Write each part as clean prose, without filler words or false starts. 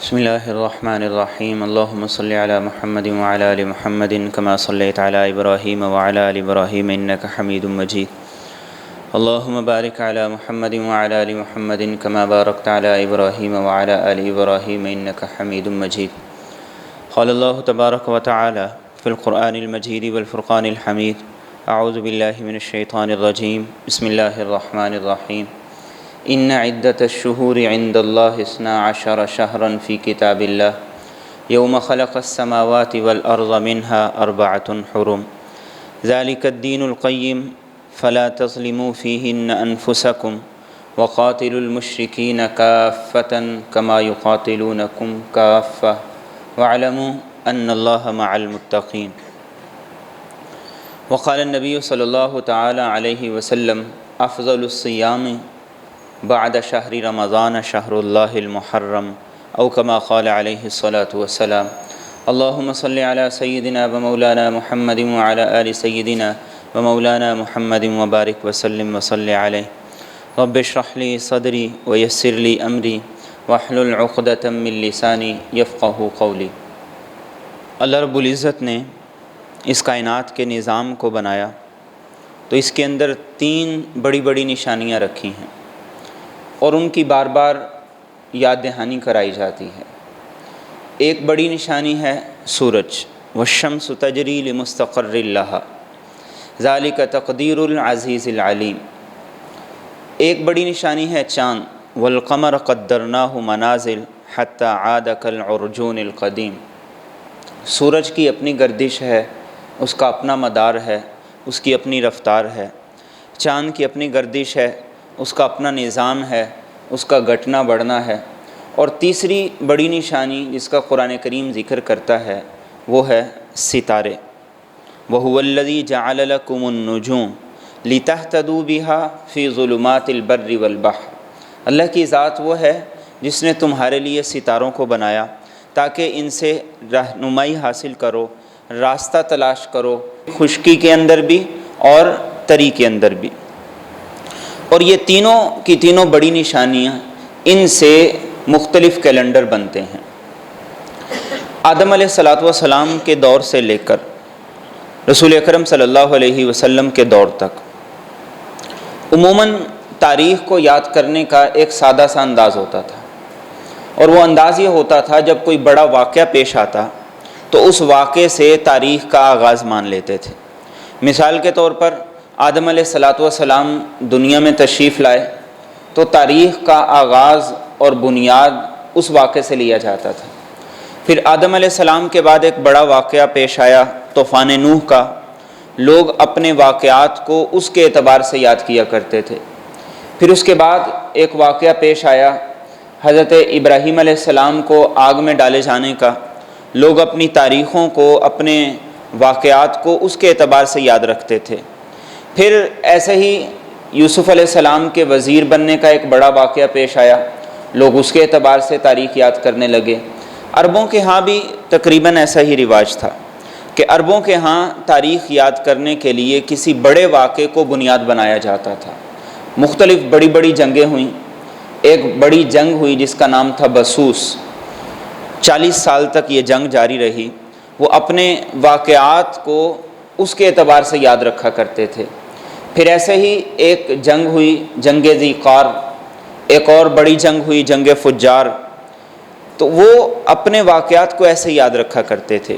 بسم اللہ الرحمن الرحیم اللہم صلی علی محمد وعلی آل محمد کما صلیت علی ابراہیم وعلی آل ابراہیم انک حمید مجید اللہم بارک علی محمد وعلی آل محمد کما بارکت علی ابراہیم وعلی آل ابراہیم انک حمید مجید قال اللہ تبارک و تعالی فی القرآن المجید والفرقان الحمید اعوذ باللہ من الشیطان الرجیم بسم اللہ الرحمن الرحیم ان عدت الشہور عند اللہ 12 شہرا فی کتاب اللہ یوم خلق السماوات والارض منها 4 حرم ذلك الدین القیم فلا تظلموا فیہن انفسکم وقاتلوا المشرکین کافۃ کما یقاتلونکم کافۃ واعلموا ان اللہ مع المتقین وقال النبی صلی اللہ تعالی علیہ وسلم افضل الصیام بعد شہر رمضان شہر اللہ المحرم او کما قال علیہ الصلاۃ والسلام اللہم صلی علی سیدنا و مولانا محمد وعلی آل سیدنا و مولانا محمد وبارک وسلم وصلی علیہ رب اشرح لی صدری ویسر لی امری واحلل عقدۃ من لسانی یفقہوا قولی۔ اللہ رب العزت نے اس کائنات کے نظام کو بنایا تو اس کے اندر 3 بڑی بڑی نشانیاں رکھی ہیں اور ان کی بار بار یاد دہانی کرائی جاتی ہے۔ ایک بڑی نشانی ہے سورج، والشمس تجری لمستقر لها ذالک تقدیر العزیز العلیم۔ ایک بڑی نشانی ہے چاند، والقمر قدرناہ منازل حتی عاد کالعرجون القدیم۔ سورج کی اپنی گردش ہے، اس کا اپنا مدار ہے، اس کی اپنی رفتار ہے۔ چاند کی اپنی گردش ہے، اس کا اپنا نظام ہے، اس کا گھٹنا بڑھنا ہے۔ اور تیسری بڑی نشانی جس کا قرآن کریم ذکر کرتا ہے وہ ہے ستارے۔ وَهُوَ الَّذِي جَعَلَ لَكُمُ النُّجُومَ لِتَهْتَدُوا بِهَا فِي ظُلُمَاتِ الْبَرِّ وَالْبَحْرِ۔ اللہ کی ذات وہ ہے جس نے تمہارے لیے ستاروں کو بنایا تاکہ ان سے رہنمائی حاصل کرو، راستہ تلاش کرو، خشکی کے اندر بھی اور تری کے اندر بھی۔ اور یہ تینوں کی تینوں بڑی نشانیاں، ان سے مختلف کیلنڈر بنتے ہیں۔ آدم علیہ السلام کے دور سے لے کر رسول اکرم صلی اللہ علیہ وسلم کے دور تک عموماً تاریخ کو یاد کرنے کا ایک سادہ سا انداز ہوتا تھا، اور وہ انداز یہ ہوتا تھا جب کوئی بڑا واقعہ پیش آتا تو اس واقعے سے تاریخ کا آغاز مان لیتے تھے۔ مثال کے طور پر آدم علیہ السلام دنیا میں تشریف لائے تو تاریخ کا آغاز اور بنیاد اس واقعے سے لیا جاتا تھا۔ پھر آدم علیہ السلام کے بعد ایک بڑا واقعہ پیش آیا طوفان نوح کا، لوگ اپنے واقعات کو اس کے اعتبار سے یاد کیا کرتے تھے۔ پھر اس کے بعد ایک واقعہ پیش آیا حضرت ابراہیم علیہ السلام کو آگ میں ڈالے جانے کا، لوگ اپنی تاریخوں کو، اپنے واقعات کو اس کے اعتبار سے یاد رکھتے تھے۔ پھر ایسے ہی یوسف علیہ السلام کے وزیر بننے کا ایک بڑا واقعہ پیش آیا، لوگ اس کے اعتبار سے تاریخ یاد کرنے لگے۔ عربوں کے ہاں بھی تقریباً ایسا ہی رواج تھا کہ عربوں کے ہاں تاریخ یاد کرنے کے لیے کسی بڑے واقعے کو بنیاد بنایا جاتا تھا۔ مختلف بڑی بڑی جنگیں ہوئیں۔ ایک بڑی جنگ ہوئی جس کا نام تھا بسوس، 40 سال تک یہ جنگ جاری رہی۔ وہ اپنے واقعات کو اس کے اعتبار سے یاد رکھا کرتے تھے۔ پھر ایسے ہی ایک جنگ ہوئی جنگ ذی قار، ایک اور بڑی جنگ ہوئی جنگ فجار، تو وہ اپنے واقعات کو ایسے یاد رکھا کرتے تھے۔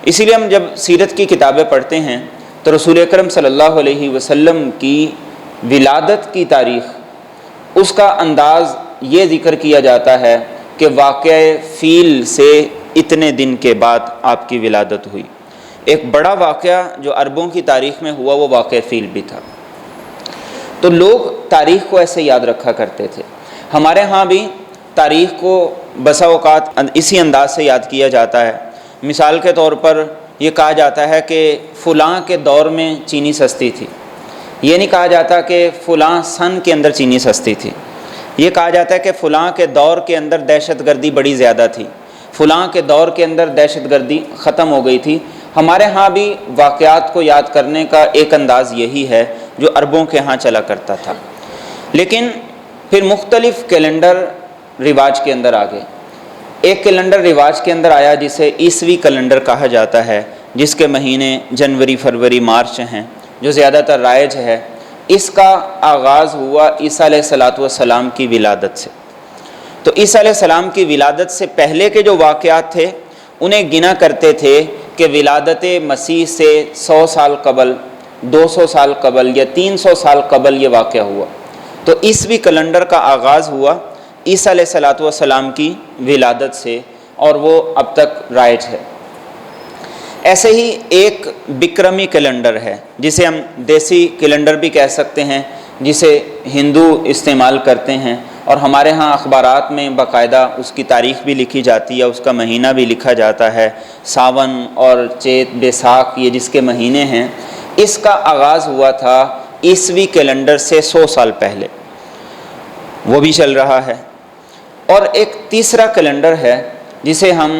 اسی لیے ہم جب سیرت کی کتابیں پڑھتے ہیں تو رسول اکرم صلی اللہ علیہ وسلم کی ولادت کی تاریخ، اس کا انداز یہ ذکر کیا جاتا ہے کہ واقعہ فیل سے اتنے دن کے بعد آپ کی ولادت ہوئی۔ ایک بڑا واقعہ جو عربوں کی تاریخ میں ہوا وہ واقعہ فیل بھی تھا۔ تو لوگ تاریخ کو ایسے یاد رکھا کرتے تھے۔ ہمارے ہاں بھی تاریخ کو بسا اوقات اسی انداز سے یاد کیا جاتا ہے۔ مثال کے طور پر یہ کہا جاتا ہے کہ فلاں کے دور میں چینی سستی تھی، یہ نہیں کہا جاتا کہ فلاں سن کے اندر چینی سستی تھی۔ یہ کہا جاتا ہے کہ فلاں کے دور کے اندر دہشت گردی بڑی زیادہ تھی، فلاں کے دور کے اندر دہشت گردی ختم ہو گئی تھی۔ ہمارے ہاں بھی واقعات کو یاد کرنے کا ایک انداز یہی ہے جو عربوں کے ہاں چلا کرتا تھا۔ لیکن پھر مختلف کیلنڈر رواج کے اندر آ گئے۔ ایک کیلنڈر رواج کے اندر آیا جسے عیسوی کیلنڈر کہا جاتا ہے، جس کے مہینے جنوری، فروری، مارچ ہیں، جو زیادہ تر رائج ہے۔ اس کا آغاز ہوا عیسیٰ علیہ السلام کی ولادت سے۔ تو عیسیٰ علیہ السلام کی ولادت سے پہلے کے جو واقعات تھے انہیں گنا کرتے تھے کہ ولادت مسیح سے 100 سال قبل، 200 سال قبل یا 300 سال قبل یہ واقعہ ہوا۔ تو عیسوی کیلنڈر کا آغاز ہوا عیسیٰ علیہ السلام کی ولادت سے، اور وہ اب تک رائج ہے۔ ایسے ہی ایک بکرمی کیلنڈر ہے جسے ہم دیسی کیلنڈر بھی کہہ سکتے ہیں، جسے ہندو استعمال کرتے ہیں، اور ہمارے ہاں اخبارات میں باقاعدہ اس کی تاریخ بھی لکھی جاتی ہے، اس کا مہینہ بھی لکھا جاتا ہے۔ ساون اور چیت، بیساکھ، یہ جس کے مہینے ہیں، اس کا آغاز ہوا تھا عیسوی کیلنڈر سے 100 سال پہلے، وہ بھی چل رہا ہے۔ اور ایک تیسرا کیلنڈر ہے جسے ہم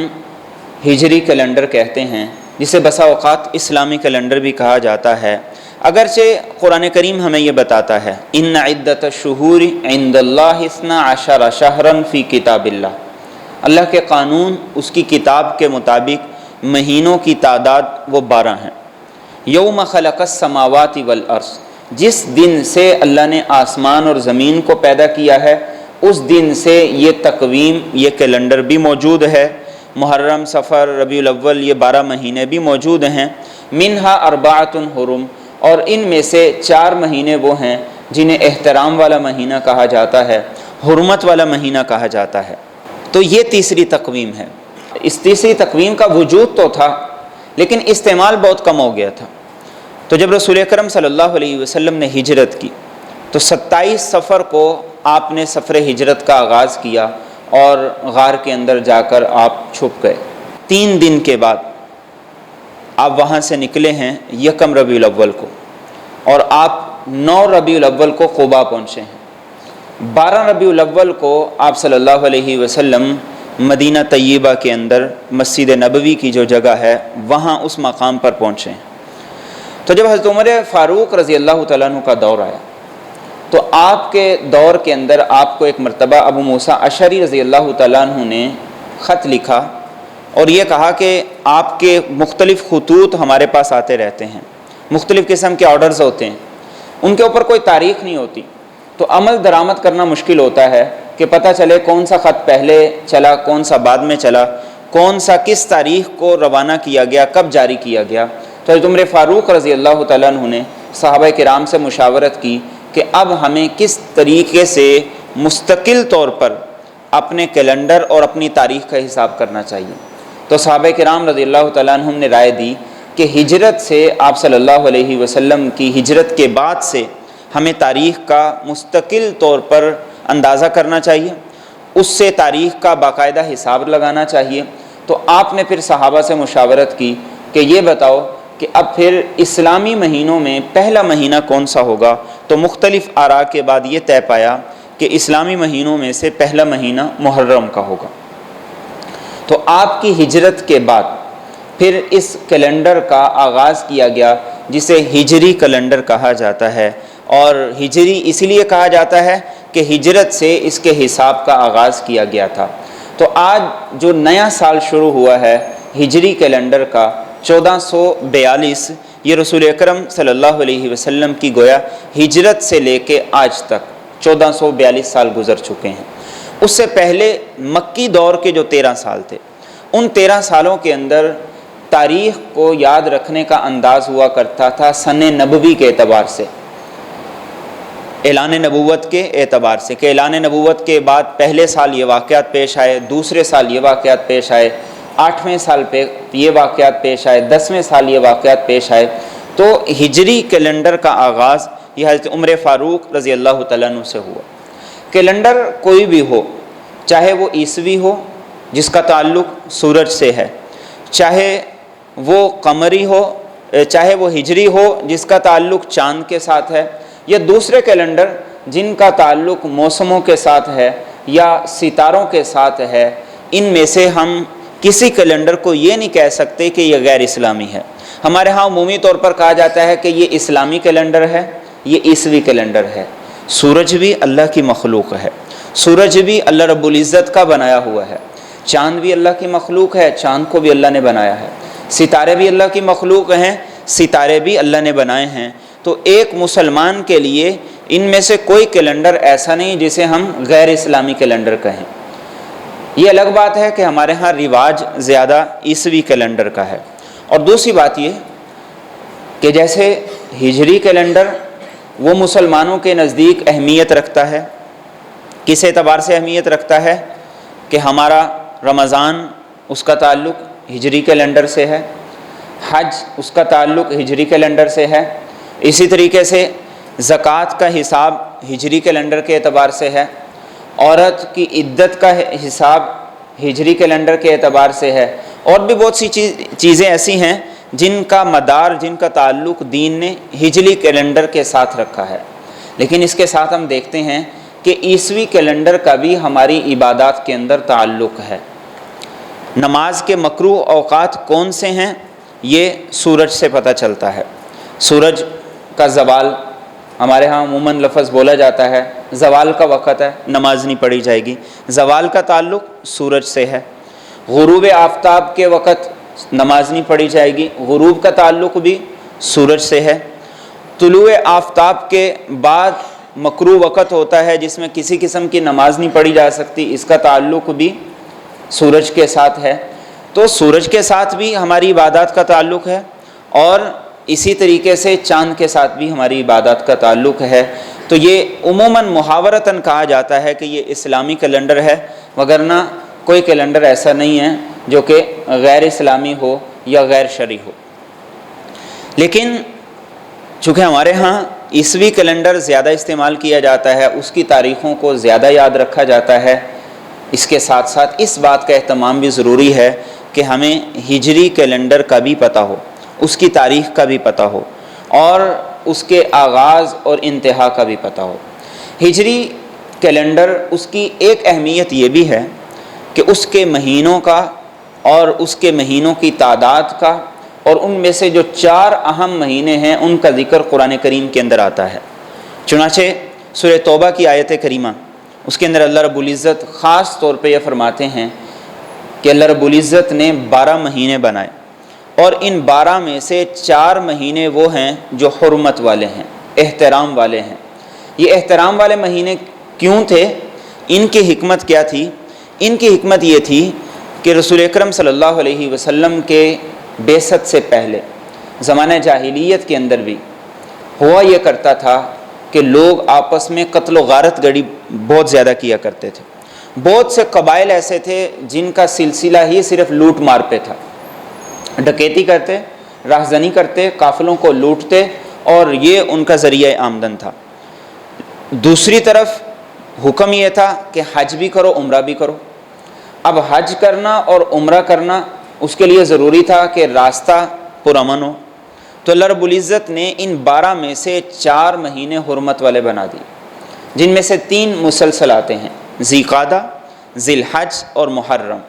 ہجری کیلنڈر کہتے ہیں، جسے بسا اوقات اسلامی کیلنڈر بھی کہا جاتا ہے، اگرچہ قرآن کریم ہمیں یہ بتاتا ہے ان عدت الشہور عند اللہ 12 شہرا فی کتاب اللہ کے قانون، اس کی کتاب کے مطابق مہینوں کی تعداد وہ 12 ہیں۔ یوم خلق السماوات والارض، جس دن سے اللہ نے آسمان اور زمین کو پیدا کیا ہے اس دن سے یہ تقویم، یہ کیلنڈر بھی موجود ہے۔ محرم، صفر، ربیع الاول، یہ 12 مہینے بھی موجود ہیں۔ منہا اربعۃ حرم، اور ان میں سے 4 مہینے وہ ہیں جنہیں احترام والا مہینہ کہا جاتا ہے، حرمت والا مہینہ کہا جاتا ہے۔ تو یہ تیسری تقویم ہے۔ اس تیسری تقویم کا وجود تو تھا لیکن استعمال بہت کم ہو گیا تھا۔ تو جب رسول اکرم صلی اللہ علیہ وسلم نے ہجرت کی تو 27 صفر کو آپ نے سفر ہجرت کا آغاز کیا اور غار کے اندر جا کر آپ چھپ گئے۔ 3 دن کے بعد آپ وہاں سے نکلے ہیں 1 ربیع الاول کو، اور آپ 9 ربیع الاول کو قباء پہنچے ہیں۔ 12 ربیع الاول کو آپ صلی اللہ علیہ وسلم مدینہ طیبہ کے اندر مسجد نبوی کی جو جگہ ہے وہاں اس مقام پر پہنچے ہیں۔ تو جب حضرت عمر فاروق رضی اللہ تعالیٰ عنہ کا دور آیا تو آپ کے دور کے اندر آپ کو ایک مرتبہ ابو موسیٰ اشعری رضی اللہ تعالیٰ عنہ نے خط لکھا اور یہ کہا کہ آپ کے مختلف خطوط ہمارے پاس آتے رہتے ہیں، مختلف قسم کے آرڈرز ہوتے ہیں، ان کے اوپر کوئی تاریخ نہیں ہوتی، تو عمل درآمد کرنا مشکل ہوتا ہے کہ پتہ چلے کون سا خط پہلے چلا، کون سا بعد میں چلا، کون سا کس تاریخ کو روانہ کیا گیا، کب جاری کیا گیا۔ تو حضرت عمر فاروق رضی اللہ تعالیٰ عنہ نے صحابہ کرام سے مشاورت کی کہ اب ہمیں کس طریقے سے مستقل طور پر اپنے کیلنڈر اور اپنی تاریخ کا حساب کرنا چاہیے۔ تو صحابہ کرام رضی اللہ تعالیٰ عنہم نے رائے دی کہ ہجرت سے، آپ صلی اللہ علیہ وسلم کی ہجرت کے بعد سے ہمیں تاریخ کا مستقل طور پر اندازہ کرنا چاہیے، اس سے تاریخ کا باقاعدہ حساب لگانا چاہیے۔ تو آپ نے پھر صحابہ سے مشاورت کی کہ یہ بتاؤ کہ اب پھر اسلامی مہینوں میں پہلا مہینہ کون سا ہوگا؟ تو مختلف آراء کے بعد یہ طے پایا کہ اسلامی مہینوں میں سے پہلا مہینہ محرم کا ہوگا۔ تو آپ کی ہجرت کے بعد پھر اس کیلنڈر کا آغاز کیا گیا جسے ہجری کیلنڈر کہا جاتا ہے، اور ہجری اس لیے کہا جاتا ہے کہ ہجرت سے اس کے حساب کا آغاز کیا گیا تھا۔ تو آج جو نیا سال شروع ہوا ہے ہجری کیلنڈر کا 1442، یہ رسول اکرم صلی اللہ علیہ وسلم کی گویا ہجرت سے لے کے آج تک 1442 سال گزر چکے ہیں۔ اس سے پہلے مکی دور کے جو 13 سال تھے، ان 13 سالوں کے اندر تاریخ کو یاد رکھنے کا انداز ہوا کرتا تھا سن نبوی کے اعتبار سے، اعلان نبوت کے اعتبار سے، کہ اعلان نبوت کے بعد پہلے سال یہ واقعات پیش آئے، دوسرے سال یہ واقعات پیش آئے، 8ویں سال پہ یہ واقعات پیش آئے، 10ویں سال یہ واقعات پیش آئے۔ تو ہجری کیلنڈر کا آغاز یہ حضرت عمر فاروق رضی اللہ تعالیٰ عنہ سے ہوا۔ کیلنڈر کوئی بھی ہو، چاہے وہ عیسوی ہو جس کا تعلق سورج سے ہے، چاہے وہ قمری ہو، چاہے وہ ہجری ہو جس کا تعلق چاند کے ساتھ ہے، یا دوسرے کیلنڈر جن کا تعلق موسموں کے ساتھ ہے یا ستاروں کے ساتھ ہے، ان میں سے ہم کسی کیلنڈر کو یہ نہیں کہہ سکتے کہ یہ غیر اسلامی ہے۔ ہمارے ہاں عمومی طور پر کہا جاتا ہے کہ یہ اسلامی کیلنڈر ہے، یہ عیسوی کیلنڈر ہے۔ سورج بھی اللہ کی مخلوق ہے، سورج بھی اللہ رب العزت کا بنایا ہوا ہے، چاند بھی اللہ کی مخلوق ہے، چاند کو بھی اللہ نے بنایا ہے، ستارے بھی اللہ کی مخلوق ہیں، ستارے بھی اللہ نے بنائے ہیں۔ تو ایک مسلمان کے لیے ان میں سے کوئی کیلنڈر ایسا نہیں جسے ہم غیر اسلامی کیلنڈر کہیں۔ یہ الگ بات ہے کہ ہمارے ہاں رواج زیادہ عیسوی کیلنڈر کا ہے۔ اور دوسری بات یہ کہ جیسے ہجری کیلنڈر وہ مسلمانوں کے نزدیک اہمیت رکھتا ہے، کس اعتبار سے اہمیت رکھتا ہے کہ ہمارا رمضان اس کا تعلق ہجری کیلنڈر سے ہے، حج اس کا تعلق ہجری کیلنڈر سے ہے، اسی طریقے سے زکوٰۃ کا حساب ہجری کیلنڈر کے اعتبار سے ہے، عورت کی عدت کا حساب ہجری کیلنڈر کے اعتبار سے ہے، اور بھی بہت سی چیزیں ایسی ہیں جن کا مدار، جن کا تعلق دین نے ہجری کیلنڈر کے ساتھ رکھا ہے۔ لیکن اس کے ساتھ ہم دیکھتے ہیں کہ عیسوی کیلنڈر کا بھی ہماری عبادات کے اندر تعلق ہے۔ نماز کے مکروہ اوقات کون سے ہیں؟ یہ سورج سے پتہ چلتا ہے۔ سورج کا زوال، ہمارے ہاں عموماً لفظ بولا جاتا ہے زوال کا وقت ہے، نماز نہیں پڑھی جائے گی، زوال کا تعلق سورج سے ہے۔ غروب آفتاب کے وقت نماز نہیں پڑھی جائے گی، غروب کا تعلق بھی سورج سے ہے۔ طلوع آفتاب کے بعد مکروہ وقت ہوتا ہے جس میں کسی قسم کی نماز نہیں پڑھی جا سکتی، اس کا تعلق بھی سورج کے ساتھ ہے۔ تو سورج کے ساتھ بھی ہماری عبادات کا تعلق ہے، اور اسی طریقے سے چاند کے ساتھ بھی ہماری عبادات کا تعلق ہے۔ تو یہ عموماً محاورتاً کہا جاتا ہے کہ یہ اسلامی کیلنڈر ہے، وگرنہ کوئی کیلنڈر ایسا نہیں ہے جو کہ غیر اسلامی ہو یا غیر شرعی ہو۔ لیکن چونکہ ہمارے ہاں عیسوی کیلنڈر زیادہ استعمال کیا جاتا ہے، اس کی تاریخوں کو زیادہ یاد رکھا جاتا ہے، اس کے ساتھ ساتھ اس بات کا اہتمام بھی ضروری ہے کہ ہمیں ہجری کیلنڈر کا بھی پتہ ہو، اس کی تاریخ کا بھی پتہ ہو، اور اس کے آغاز اور انتہا کا بھی پتہ ہو۔ ہجری کیلنڈر اس کی ایک اہمیت یہ بھی ہے کہ اس کے مہینوں کا اور اس کے مہینوں کی تعداد کا، اور ان میں سے جو 4 اہم مہینے ہیں ان کا ذکر قرآن کریم کے اندر آتا ہے۔ چنانچہ سورہ توبہ کی آیت کریمہ، اس کے اندر اللہ رب العزت خاص طور پہ یہ فرماتے ہیں کہ اللہ رب العزت نے 12 مہینے بنائے، اور ان 12 میں سے 4 مہینے وہ ہیں جو حرمت والے ہیں، احترام والے ہیں۔ یہ احترام والے مہینے کیوں تھے؟ ان کی حکمت کیا تھی؟ ان کی حکمت یہ تھی کہ رسول اکرم صلی اللہ علیہ وسلم کے بعثت سے پہلے زمانہ جاہلیت کے اندر بھی ہوا یہ کرتا تھا کہ لوگ آپس میں قتل و غارت گری بہت زیادہ کیا کرتے تھے۔ بہت سے قبائل ایسے تھے جن کا سلسلہ ہی صرف لوٹ مار پہ تھا، ڈکیتی کرتے، راہزنی کرتے، قافلوں کو لوٹتے، اور یہ ان کا ذریعہ آمدن تھا۔ دوسری طرف حکم یہ تھا کہ حج بھی کرو، عمرہ بھی کرو۔ اب حج کرنا اور عمرہ کرنا اس کے لیے ضروری تھا کہ راستہ پرامن ہو، تو اللہ رب العزت نے ان 12 میں سے 4 مہینے حرمت والے بنا دیے، جن میں سے 3 مسلسل آتے ہیں، ذی قعدہ، ذی الحج اور محرم۔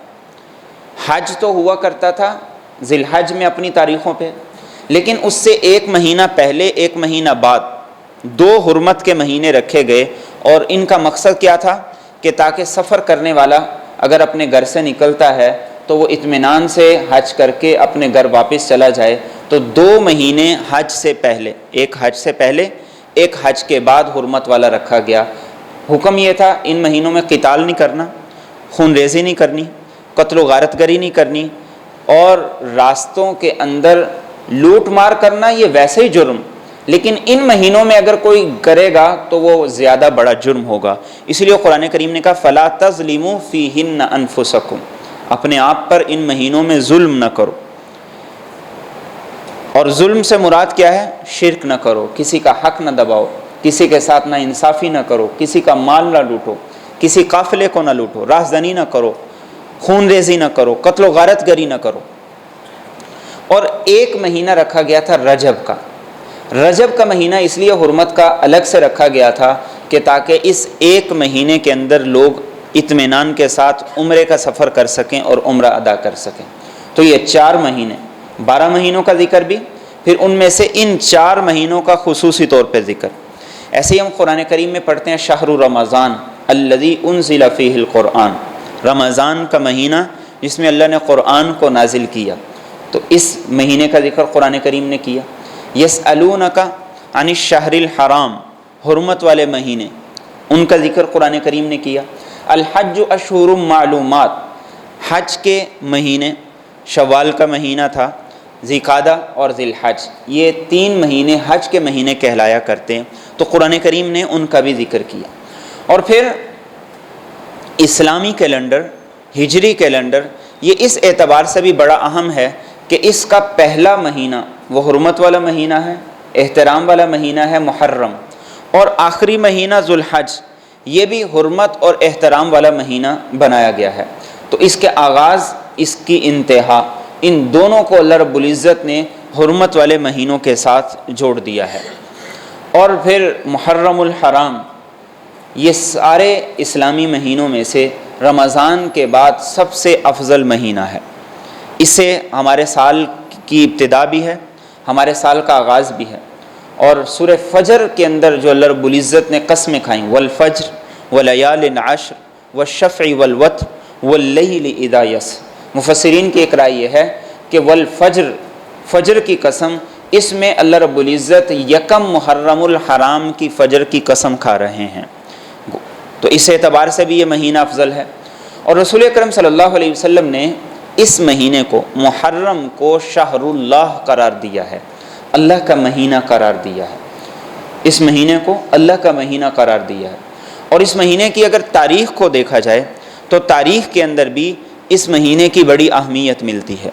حج تو ہوا کرتا تھا ذی الحج میں اپنی تاریخوں پہ، لیکن اس سے 1 مہینہ پہلے 1 مہینہ بعد 2 حرمت کے مہینے رکھے گئے، اور ان کا مقصد کیا تھا کہ تاکہ سفر کرنے والا اگر اپنے گھر سے نکلتا ہے تو وہ اطمینان سے حج کر کے اپنے گھر واپس چلا جائے۔ تو 2 مہینے حج سے پہلے، ایک حج سے پہلے، ایک حج کے بعد حرمت والا رکھا گیا۔ حکم یہ تھا ان مہینوں میں قتال نہیں کرنا، خون ریزی نہیں کرنی، قتل و غارت گری نہیں کرنی، اور راستوں کے اندر لوٹ مار کرنا یہ ویسے ہی جرم، لیکن ان مہینوں میں اگر کوئی کرے گا تو وہ زیادہ بڑا جرم ہوگا۔ اس لیے قرآن کریم نے کہا فَلَا تَظْلِمُوا فِيهِنَّ أَنفُسَكُمْ، اپنے آپ پر ان مہینوں میں ظلم نہ کرو۔ اور ظلم سے مراد کیا ہے؟ شرک نہ کرو، کسی کا حق نہ دباؤ، کسی کے ساتھ نہ انصافی نہ کرو، کسی کا مال نہ لوٹو، کسی قافلے کو نہ لوٹو، رازدنی نہ کرو، خون ریزی نہ کرو، قتل و غارت گری نہ کرو۔ اور 1 مہینہ رکھا گیا تھا رجب کا۔ رجب کا مہینہ اس لیے حرمت کا الگ سے رکھا گیا تھا کہ تاکہ اس 1 مہینے کے اندر لوگ اطمینان کے ساتھ عمرے کا سفر کر سکیں اور عمرہ ادا کر سکیں۔ تو یہ 4 مہینے، 12 مہینوں کا ذکر بھی، پھر ان میں سے ان 4 مہینوں کا خصوصی طور پہ ذکر۔ ایسے ہی ہم قرآن کریم میں پڑھتے ہیں شہر رمضان الذی انزل فیہ القرآن، رمضان کا مہینہ جس میں اللہ نے قرآن کو نازل کیا، تو اس مہینے کا ذکر قرآن کریم نے کیا۔ یسألونک عن الشہر الحرام، حرمت والے مہینے، ان کا ذکر قرآن کریم نے کیا۔ الحج اشہر معلومات، حج کے مہینے، شوال کا مہینہ تھا، ذوالقعدہ اور ذی الحج، یہ 3 مہینے حج کے مہینے کہلایا کرتے ہیں، تو قرآن کریم نے ان کا بھی ذکر کیا۔ اور پھر اسلامی کیلنڈر، ہجری کیلنڈر، یہ اس اعتبار سے بھی بڑا اہم ہے کہ اس کا پہلا مہینہ وہ حرمت والا مہینہ ہے، احترام والا مہینہ ہے محرم، اور آخری مہینہ ذوالحج یہ بھی حرمت اور احترام والا مہینہ بنایا گیا ہے۔ تو اس کے آغاز، اس کی انتہا، ان دونوں کو اللہ رب العزت نے حرمت والے مہینوں کے ساتھ جوڑ دیا ہے۔ اور پھر محرم الحرام، یہ سارے اسلامی مہینوں میں سے رمضان کے بعد سب سے افضل مہینہ ہے۔ اس سے ہمارے سال کی ابتدا بھی ہے، ہمارے سال کا آغاز بھی ہے۔ اور سورہ فجر کے اندر جو اللہ رب العزت نے قسمیں کھائیں، والفجر ولیال عشر والشفع والوتر واللیل اذا یسر، مفسرین کی ایک رائے یہ ہے کہ والفجر، فجر کی قسم، اس میں اللہ رب العزت یکم محرم الحرام کی فجر کی قسم کھا رہے ہیں، تو اس اعتبار سے بھی یہ مہینہ افضل ہے۔ اور رسول اکرم صلی اللہ علیہ وسلم نے اس مہینے کو، محرم کو، شہر اللہ قرار دیا ہے، اللہ کا مہینہ قرار دیا ہے۔ اس مہینے کو اللہ کا مہینہ قرار دیا ہے۔ اور اس مہینے کی اگر تاریخ کو دیکھا جائے تو تاریخ کے اندر بھی اس مہینے کی بڑی اہمیت ملتی ہے،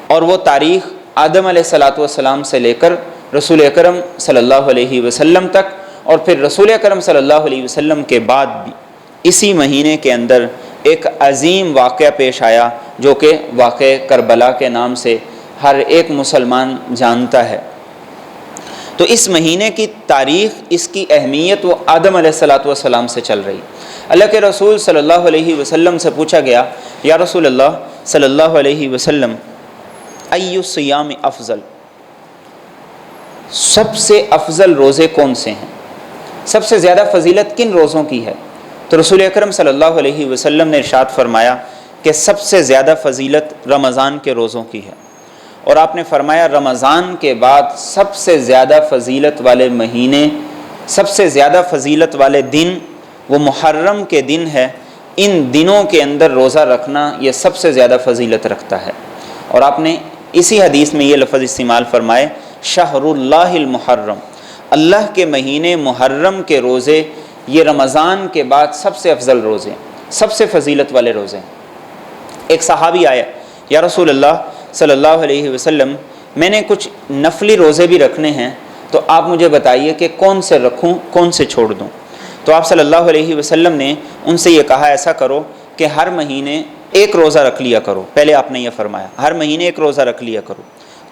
اور وہ تاریخ آدم علیہ السلام سے لے کر رسول اکرم صلی اللہ علیہ وسلم تک، اور پھر رسول اکرم صلی اللہ علیہ وسلم کے بعد بھی اسی مہینے کے اندر ایک عظیم واقعہ پیش آیا جو کہ واقعہ کربلا کے نام سے ہر ایک مسلمان جانتا ہے۔ تو اس مہینے کی تاریخ، اس کی اہمیت وہ آدم علیہ السلام سے چل رہی۔ اللہ کے رسول صلی اللہ علیہ وسلم سے پوچھا گیا، یا رسول اللہ صلی اللہ علیہ وسلم، ای الصیام افضل، سب سے افضل روزے کون سے ہیں، سب سے زیادہ فضیلت کن روزوں کی ہے؟ تو رسول اکرم صلی اللہ علیہ وسلم نے ارشاد فرمایا کہ سب سے زیادہ فضیلت رمضان کے روزوں کی ہے، اور آپ نے فرمایا رمضان کے بعد سب سے زیادہ فضیلت والے مہینے، سب سے زیادہ فضیلت والے دن وہ محرم کے دن ہے، ان دنوں کے اندر روزہ رکھنا یہ سب سے زیادہ فضیلت رکھتا ہے۔ اور آپ نے اسی حدیث میں یہ لفظ استعمال فرمائے، شہر اللہ المحرم، اللہ کے مہینے محرم کے روزے یہ رمضان کے بعد سب سے افضل روزے، سب سے فضیلت والے روزے۔ ایک صحابی آیا، یا رسول اللہ صلی اللہ علیہ وسلم، میں نے کچھ نفلی روزے بھی رکھنے ہیں، تو آپ مجھے بتائیے کہ کون سے رکھوں، کون سے چھوڑ دوں؟ تو آپ صلی اللہ علیہ وسلم نے ان سے یہ کہا، ایسا کرو کہ ہر مہینے ایک روزہ رکھ لیا کرو۔ پہلے آپ نے یہ فرمایا ہر مہینے ایک روزہ رکھ لیا کرو۔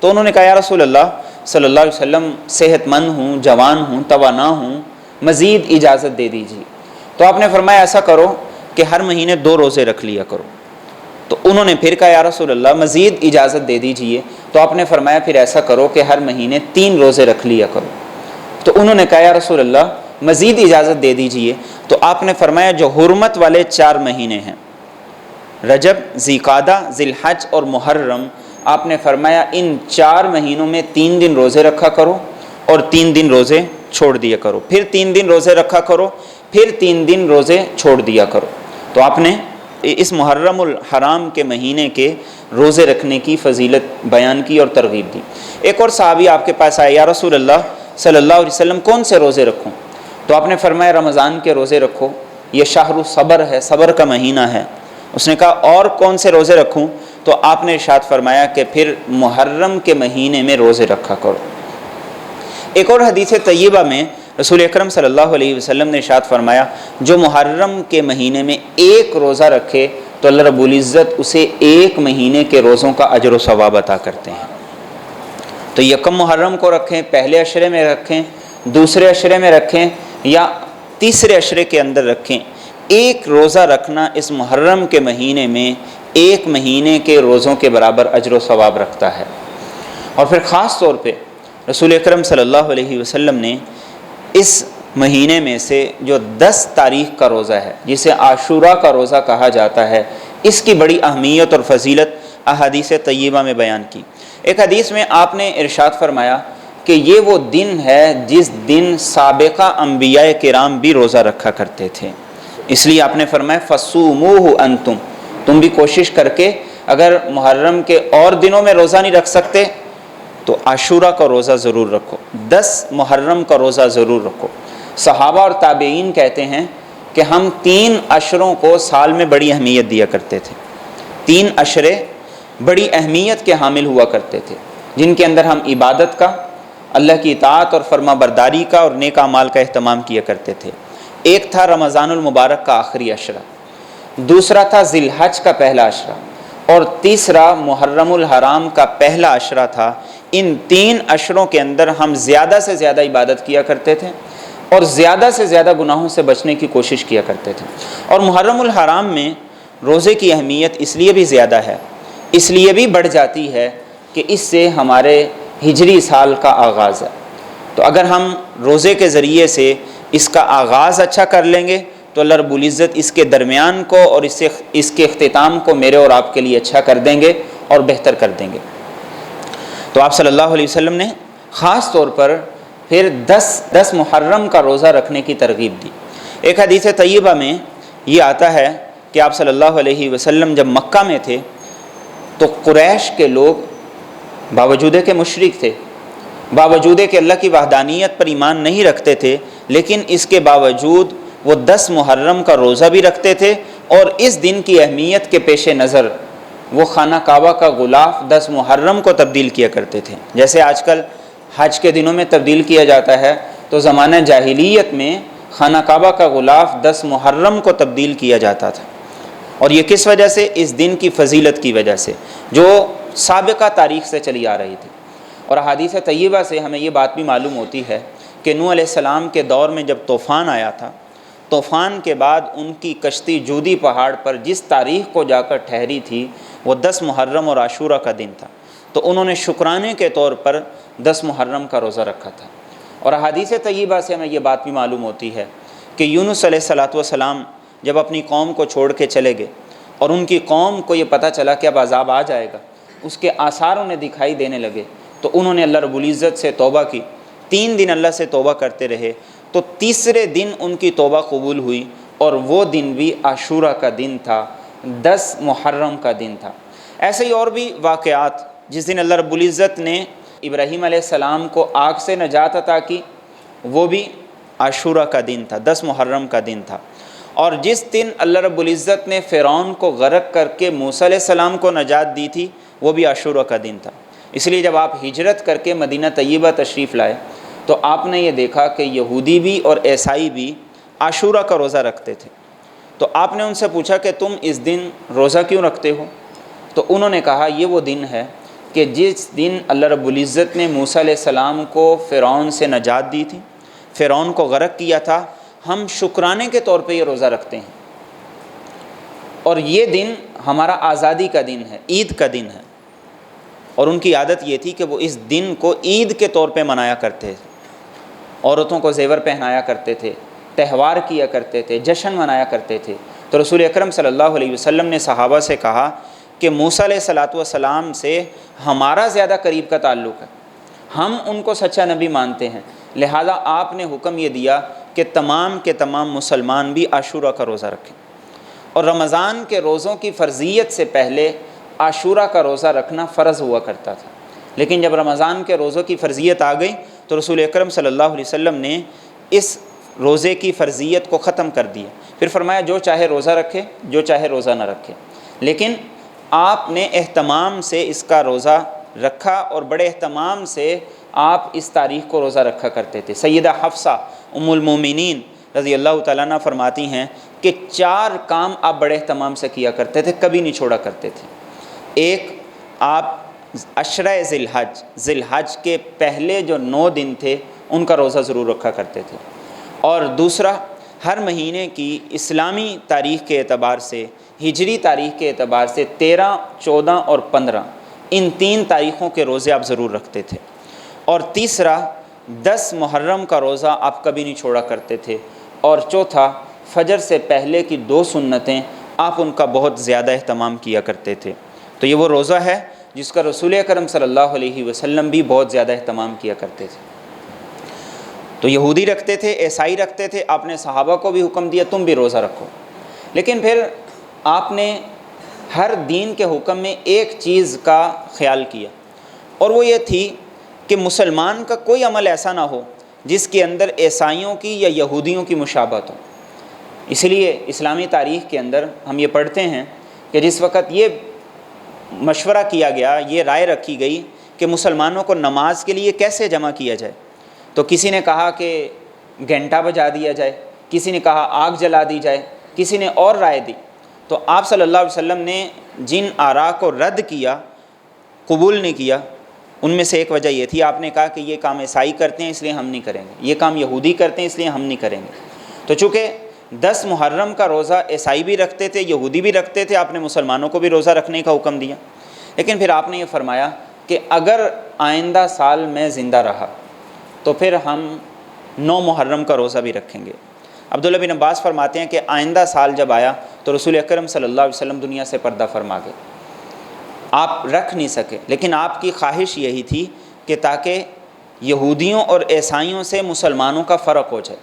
تو انہوں نے کہا، یا رسول اللہ صلی اللہ علیہ وسلم، صحت مند ہوں، جوان ہوں، توانا ہوں، مزید اجازت دے دیجیے۔ تو آپ نے فرمایا ایسا کرو کہ ہر مہینے 2 روزے رکھ لیا کرو۔ تو انہوں نے پھر کہا، یا رسول اللہ مزید اجازت دے دیجیے۔ تو آپ نے فرمایا پھر ایسا کرو کہ ہر مہینے 3 روزے رکھ لیا کرو۔ تو انہوں نے کہا، یا رسول اللہ مزید اجازت دے دیجیے۔ تو آپ نے فرمایا جو حرمت والے 4 مہینے ہیں، رجب، ذوالقعدہ، ذی الحج اور محرم، آپ نے فرمایا ان 4 مہینوں میں 3 دن روزے رکھا کرو اور 3 دن روزے چھوڑ دیا کرو، پھر 3 دن روزے رکھا کرو، پھر 3 دن روزے چھوڑ دیا کرو۔ تو آپ نے اس محرم الحرام کے مہینے کے روزے رکھنے کی فضیلت بیان کی اور ترغیب دی۔ ایک اور صحابی آپ کے پاس آئے، یا رسول اللہ صلی اللہ علیہ وسلم کون سے روزے رکھوں؟ تو آپ نے فرمایا رمضان کے روزے رکھو، یہ شہر الصبر ہے، صبر کا مہینہ ہے۔ اس نے کہا اور کون سے روزے رکھوں؟ تو آپ نے ارشاد فرمایا کہ پھر محرم کے مہینے میں روزے رکھا کرو۔ ایک اور حدیث طیبہ میں رسول اکرم صلی اللہ علیہ وسلم نے ارشاد فرمایا جو محرم کے مہینے میں ایک روزہ رکھے تو اللہ رب العزت اسے 1 مہینے کے روزوں کا اجر و ثواب عطا کرتے ہیں۔ تو یکم محرم کو رکھیں، پہلے عشرے میں رکھیں، دوسرے عشرے میں رکھیں یا تیسرے عشرے کے اندر رکھیں، 1 روزہ رکھنا اس محرم کے مہینے میں 1 مہینے کے روزوں کے برابر اجر و ثواب رکھتا ہے۔ اور پھر خاص طور پہ رسول اکرم صلی اللہ علیہ وسلم نے اس مہینے میں سے جو 10 تاریخ کا روزہ ہے، جسے عاشورہ کا روزہ کہا جاتا ہے، اس کی بڑی اہمیت اور فضیلت احادیث طیبہ میں بیان کی۔ ایک حدیث میں آپ نے ارشاد فرمایا کہ یہ وہ دن ہے جس دن سابقہ انبیاء کرام بھی روزہ رکھا کرتے تھے، اس لیے آپ نے فرمایا فصوموہ انتم، تم بھی کوشش کر کے اگر محرم کے اور دنوں میں روزہ نہیں رکھ سکتے تو عاشورہ کا روزہ ضرور رکھو، 10 محرم کا روزہ ضرور رکھو۔ صحابہ اور تابعین کہتے ہیں کہ ہم 3 عشروں کو سال میں بڑی اہمیت دیا کرتے تھے، 3 عشرے بڑی اہمیت کے حامل ہوا کرتے تھے، جن کے اندر ہم عبادت کا، اللہ کی اطاعت اور فرما برداری کا اور نیک اعمال کا اہتمام کیا کرتے تھے۔ ایک تھا رمضان المبارک کا آخری عشرہ، دوسرا تھا ذی الحج کا پہلا عشرہ، اور تیسرا محرم الحرام کا پہلا عشرہ تھا۔ ان 3 عشروں کے اندر ہم زیادہ سے زیادہ عبادت کیا کرتے تھے اور زیادہ سے زیادہ گناہوں سے بچنے کی کوشش کیا کرتے تھے۔ اور محرم الحرام میں روزے کی اہمیت اس لیے بھی زیادہ ہے، اس لیے بھی بڑھ جاتی ہے کہ اس سے ہمارے ہجری سال کا آغاز ہے۔ تو اگر ہم روزے کے ذریعے سے اس کا آغاز اچھا کر لیں گے تو اللہ رب العزت اس کے درمیان کو اور اس کے اختتام کو میرے اور آپ کے لیے اچھا کر دیں گے اور بہتر کر دیں گے۔ تو آپ صلی اللہ علیہ وسلم نے خاص طور پر پھر 10 محرم کا روزہ رکھنے کی ترغیب دی۔ ایک حدیث طیبہ میں یہ آتا ہے کہ آپ صلی اللہ علیہ وسلم جب مکہ میں تھے تو قریش کے لوگ باوجود کہ مشرک تھے، باوجود کہ اللہ کی وحدانیت پر ایمان نہیں رکھتے تھے، لیکن اس کے باوجود وہ 10 محرم کا روزہ بھی رکھتے تھے، اور اس دن کی اہمیت کے پیش نظر وہ خانہ کعبہ کا غلاف 10 محرم کو تبدیل کیا کرتے تھے۔ جیسے آج کل حج کے دنوں میں تبدیل کیا جاتا ہے، تو زمانہ جاہلیت میں خانہ کعبہ کا غلاف 10 محرم کو تبدیل کیا جاتا تھا۔ اور یہ کس وجہ سے؟ اس دن کی فضیلت کی وجہ سے، جو سابقہ تاریخ سے چلی آ رہی تھی۔ اور احادیث طیبہ سے ہمیں یہ بات بھی معلوم ہوتی ہے کہ نوح علیہ السلام کے دور میں جب طوفان آیا تھا، طوفان کے بعد ان کی کشتی جودی پہاڑ پر جس تاریخ کو جا کر ٹھہری تھی وہ 10 محرم اور عاشورہ کا دن تھا، تو انہوں نے شکرانے کے طور پر 10 محرم کا روزہ رکھا تھا۔ اور احادیث طیبہ سے ہمیں یہ بات بھی معلوم ہوتی ہے کہ یونس علیہ السلام جب اپنی قوم کو چھوڑ کے چلے گئے اور ان کی قوم کو یہ پتہ چلا کہ اب عذاب آ جائے گا، اس کے آثار انہیں دکھائی دینے لگے، تو انہوں نے اللہ رب العزت سے توبہ کی، 3 دن اللہ سے توبہ کرتے رہے، تو تیسرے دن ان کی توبہ قبول ہوئی، اور وہ دن بھی عاشورہ کا دن تھا، 10 محرم کا دن تھا۔ ایسے ہی اور بھی واقعات، جس دن اللہ رب العزت نے ابراہیم علیہ السلام کو آگ سے نجات عطا کی، وہ بھی عاشورہ کا دن تھا، 10 محرم کا دن تھا۔ اور جس دن اللہ رب العزت نے فرعون کو غرق کر کے موسیٰ علیہ السلام کو نجات دی تھی، وہ بھی عاشورہ کا دن تھا۔ اس لیے جب آپ ہجرت کر کے مدینہ طیبہ تشریف لائے تو آپ نے یہ دیکھا کہ یہودی بھی اور عیسائی بھی عاشورہ کا روزہ رکھتے تھے۔ تو آپ نے ان سے پوچھا کہ تم اس دن روزہ کیوں رکھتے ہو؟ تو انہوں نے کہا یہ وہ دن ہے کہ جس دن اللہ رب العزت نے موسیٰ علیہ السلام کو فرعون سے نجات دی تھی، فرعون کو غرق کیا تھا، ہم شکرانے کے طور پہ یہ روزہ رکھتے ہیں۔ اور یہ دن ہمارا آزادی کا دن ہے، عید کا دن ہے، اور ان کی عادت یہ تھی کہ وہ اس دن کو عید کے طور پہ منایا کرتے تھے، عورتوں کو زیور پہنایا کرتے تھے، تہوار کیا کرتے تھے، جشن منایا کرتے تھے۔ تو رسول اکرم صلی اللہ علیہ وسلم نے صحابہ سے کہا کہ موسیٰ علیہ السلام سے ہمارا زیادہ قریب کا تعلق ہے، ہم ان کو سچا نبی مانتے ہیں، لہذا آپ نے حکم یہ دیا کہ تمام کے تمام مسلمان بھی عاشورہ کا روزہ رکھیں۔ اور رمضان کے روزوں کی فرضیت سے پہلے عاشورہ کا روزہ رکھنا فرض ہوا کرتا تھا، لیکن جب رمضان کے روزوں کی فرضیت آ گئی تو رسول اکرم صلی اللہ علیہ وسلم نے اس روزے کی فرضیت کو ختم کر دیا۔ پھر فرمایا جو چاہے روزہ رکھے، جو چاہے روزہ نہ رکھے، لیکن آپ نے اہتمام سے اس کا روزہ رکھا اور بڑے اہتمام سے آپ اس تاریخ کو روزہ رکھا کرتے تھے۔ سیدہ حفصہ ام المومنین رضی اللہ تعالیٰ عنہ فرماتی ہیں کہ 4 کام آپ بڑے اہتمام سے کیا کرتے تھے، کبھی نہیں چھوڑا کرتے تھے۔ ایک، آپ عشرہ ذی الحج کے پہلے جو 9 دن تھے ان کا روزہ ضرور رکھا کرتے تھے، اور دوسرا، ہر مہینے کی اسلامی تاریخ کے اعتبار سے، ہجری تاریخ کے اعتبار سے 13، 14 اور 15 ان 3 تاریخوں کے روزے آپ ضرور رکھتے تھے، اور تیسرا 10 محرم کا روزہ آپ کبھی نہیں چھوڑا کرتے تھے، اور چوتھا، فجر سے پہلے کی 2 سنتیں آپ ان کا بہت زیادہ اہتمام کیا کرتے تھے۔ تو یہ وہ روزہ ہے جس کا رسول اکرم صلی اللہ علیہ وسلم بھی بہت زیادہ اہتمام کیا کرتے تھے۔ تو یہودی رکھتے تھے، عیسائی رکھتے تھے، آپ نے صحابہ کو بھی حکم دیا تم بھی روزہ رکھو، لیکن پھر آپ نے ہر دین کے حکم میں ایک چیز کا خیال کیا، اور وہ یہ تھی کہ مسلمان کا کوئی عمل ایسا نہ ہو جس کے اندر عیسائیوں کی یا یہودیوں کی مشابہت ہو۔ اس لیے اسلامی تاریخ کے اندر ہم یہ پڑھتے ہیں کہ جس وقت یہ مشورہ کیا گیا، یہ رائے رکھی گئی کہ مسلمانوں کو نماز کے لیے کیسے جمع کیا جائے، تو کسی نے کہا کہ گھنٹہ بجا دیا جائے، کسی نے کہا آگ جلا دی جائے، کسی نے اور رائے دی۔ تو آپ صلی اللہ علیہ وسلم نے جن آراء کو رد کیا، قبول نہیں کیا، ان میں سے ایک وجہ یہ تھی، آپ نے کہا کہ یہ کام عیسائی کرتے ہیں اس لیے ہم نہیں کریں گے، یہ کام یہودی کرتے ہیں اس لیے ہم نہیں کریں گے۔ تو چونکہ 10 محرم کا روزہ عیسائی بھی رکھتے تھے، یہودی بھی رکھتے تھے، آپ نے مسلمانوں کو بھی روزہ رکھنے کا حکم دیا، لیکن پھر آپ نے یہ فرمایا کہ اگر آئندہ سال میں زندہ رہا تو پھر ہم 9 محرم کا روزہ بھی رکھیں گے۔ عبداللہ بن عباس فرماتے ہیں کہ آئندہ سال جب آیا تو رسول اکرم صلی اللہ علیہ وسلم دنیا سے پردہ فرما گئے، آپ رکھ نہیں سکے، لیکن آپ کی خواہش یہی تھی کہ تاکہ یہودیوں اور عیسائیوں سے مسلمانوں کا فرق ہو جائے،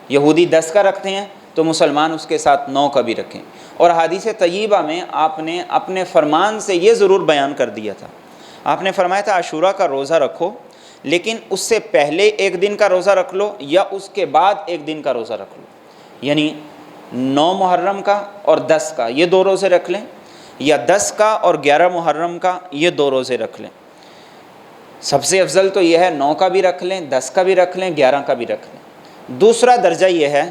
یہودی 10 کا رکھتے ہیں تو مسلمان اس کے ساتھ 9 کا بھی رکھیں۔ اور حدیث طیبہ میں آپ نے اپنے فرمان سے یہ ضرور بیان کر دیا تھا، آپ نے فرمایا تھا عاشورہ کا روزہ رکھو، لیکن اس سے پہلے ایک دن کا روزہ رکھ لو یا اس کے بعد ایک دن کا روزہ رکھ لو، یعنی 9 محرم کا اور 10 کا یہ 2 روزے رکھ لیں، یا 10 کا اور 11 محرم کا یہ 2 روزے رکھ لیں۔ سب سے افضل تو یہ ہے 9 کا بھی رکھ لیں، 10 کا بھی رکھ لیں، 11 کا بھی رکھ لیں۔ دوسرا درجہ یہ ہے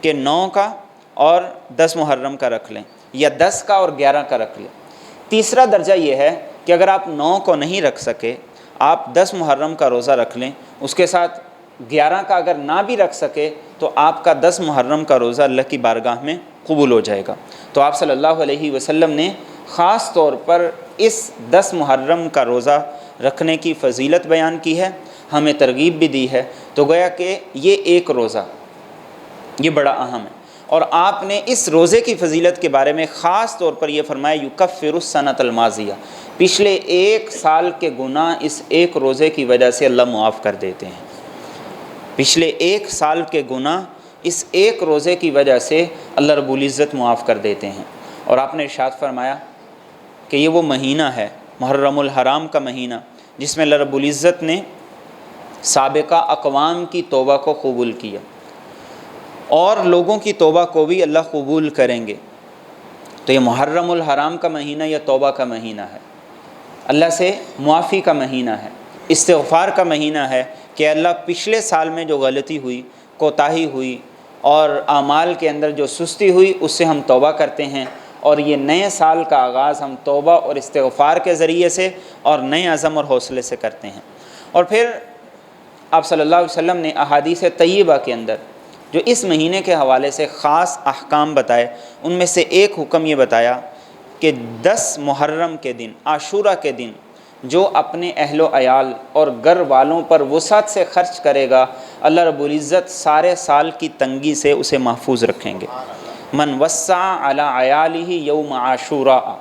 کہ 9 کا اور 10 محرم کا رکھ لیں، یا 10 کا اور 11 کا رکھ لیں۔ تیسرا درجہ یہ ہے کہ اگر آپ 9 کو نہیں رکھ سکے، آپ 10 محرم کا روزہ رکھ لیں، اس کے ساتھ 11 کا اگر نہ بھی رکھ سکے تو آپ کا 10 محرم کا روزہ اللہ کی بارگاہ میں قبول ہو جائے گا۔ تو آپ صلی اللہ علیہ وسلم نے خاص طور پر اس 10 محرم کا روزہ رکھنے کی فضیلت بیان کی ہے، ہمیں ترغیب بھی دی ہے۔ تو گویا کہ یہ ایک روزہ یہ بڑا اہم ہے، اور آپ نے اس روزے کی فضیلت کے بارے میں خاص طور پر یہ فرمایا یکفر السنۃ الماضیہ، پچھلے 1 سال کے گناہ اس ایک روزے کی وجہ سے اللہ معاف کر دیتے ہیں۔ پچھلے 1 سال کے گناہ اس ایک روزے کی وجہ سے اللہ رب العزت معاف کر دیتے ہیں۔ اور آپ نے ارشاد فرمایا کہ یہ وہ مہینہ ہے محرم الحرام کا مہینہ جس میں اللہ رب العزت نے سابقہ اقوام کی توبہ کو قبول کیا، اور لوگوں کی توبہ کو بھی اللہ قبول کریں گے۔ تو یہ محرم الحرام کا مہینہ یا توبہ کا مہینہ ہے، اللہ سے معافی کا مہینہ ہے، استغفار کا مہینہ ہے کہ اللہ پچھلے سال میں جو غلطی ہوئی، کوتاہی ہوئی اور اعمال کے اندر جو سستی ہوئی اس سے ہم توبہ کرتے ہیں، اور یہ نئے سال کا آغاز ہم توبہ اور استغفار کے ذریعے سے اور نئے عزم اور حوصلے سے کرتے ہیں۔ اور پھر آپ صلی اللہ علیہ وسلم نے احادیث طیبہ کے اندر جو اس مہینے کے حوالے سے خاص احکام بتائے، ان میں سے ایک حکم یہ بتایا کہ 10 محرم کے دن، عاشورہ کے دن، جو اپنے اہل و عیال اور گھر والوں پر وسعت سے خرچ کرے گا، اللہ رب العزت سارے سال کی تنگی سے اسے محفوظ رکھیں گے۔ من وسع علی عیالہ یوم عاشوراء،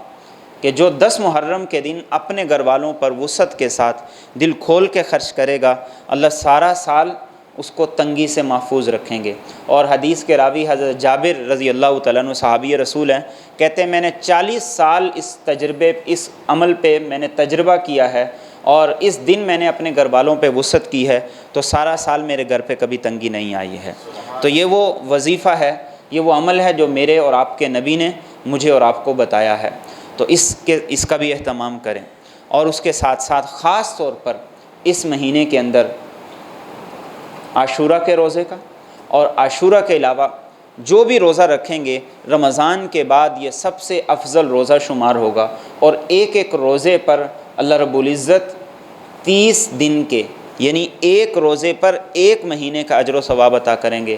کہ جو 10 محرم کے دن اپنے گھر والوں پر وسعت کے ساتھ دل کھول کے خرچ کرے گا، اللہ سارا سال اس کو تنگی سے محفوظ رکھیں گے۔ اور حدیث کے راوی حضرت جابر رضی اللہ تعالیٰ عنہ صحابی رسول ہیں، کہتے ہیں میں نے 40 سال اس عمل پہ میں نے تجربہ کیا ہے، اور اس دن میں نے اپنے گھر والوں پہ وسعت کی ہے تو سارا سال میرے گھر پہ کبھی تنگی نہیں آئی ہے۔ تو یہ وہ وظیفہ ہے، یہ وہ عمل ہے جو میرے اور آپ کے نبی نے مجھے اور آپ کو بتایا ہے، تو اس کا بھی اہتمام کریں۔ اور اس کے ساتھ ساتھ خاص طور پر اس مہینے کے اندر عاشورہ کے روزے کا، اور عاشورہ کے علاوہ جو بھی روزہ رکھیں گے رمضان کے بعد یہ سب سے افضل روزہ شمار ہوگا، اور ایک ایک روزے پر اللہ رب العزت 30 دن کے، یعنی ایک روزے پر 1 مہینے کا اجر و ثواب عطا کریں گے۔